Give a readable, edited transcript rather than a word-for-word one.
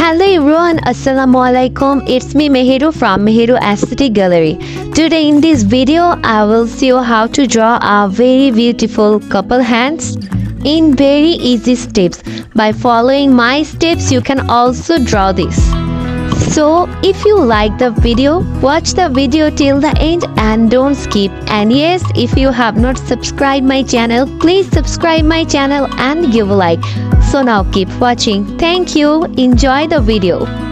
Hello everyone, Assalamualaikum. It's me Meheru from Meheru Aesthetic Gallery. Today in this video, I will show you how to draw a very beautiful couple hands in very easy steps. By following my steps, you can also draw this. So if you like the video, watch the video till the end and don't skip. And yes, if you have not subscribed my channel, please subscribe my channel and give a like. So now keep watching. Thank you. Enjoy the video.